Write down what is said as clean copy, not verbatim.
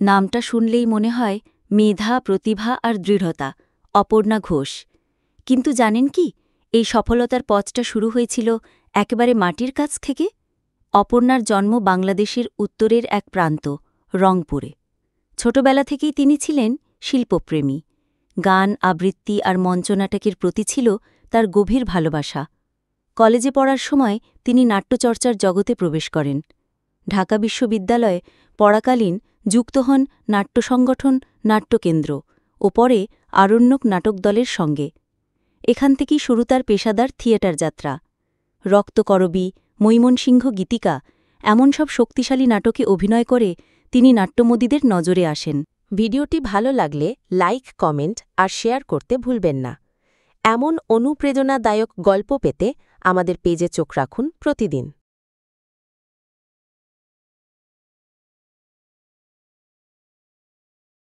নামটা শুনলেই মনে হয় মেধা, প্রতিভা আর দৃঢ়তা, অপর্ণা ঘোষ। কিন্তু জানেন কি, এই সফলতার পথটা শুরু হয়েছিল একেবারে মাটির কাছ থেকে। অপর্ণার জন্ম বাংলাদেশের উত্তরের এক প্রান্ত, রংপুরে। ছোটবেলা থেকেই তিনি ছিলেন শিল্পপ্রেমী। গান, আবৃত্তি আর মঞ্চনাটকের প্রতি ছিল তার গভীর ভালোবাসা। কলেজে পড়ার সময় তিনি নাট্যচর্চার জগতে প্রবেশ করেন। ঢাকা বিশ্ববিদ্যালয়ে পড়াকালীন যুক্ত হন নাট্য সংগঠন নাট্যকেন্দ্র ও পরে আরণ্যক নাটক দলের সঙ্গে। এখান থেকেই শুরু তার পেশাদার থিয়েটার যাত্রা। রক্তকরবী, মৈমনসিংহ গীতিকা এমন সব শক্তিশালী নাটকে অভিনয় করে তিনি নাট্যমোদীদের নজরে আসেন। ভিডিওটি ভালো লাগলে লাইক, কমেন্ট আর শেয়ার করতে ভুলবেন না। এমন অনুপ্রেরণাদায়ক গল্প পেতে আমাদের পেজে চোখ রাখুন প্রতিদিন।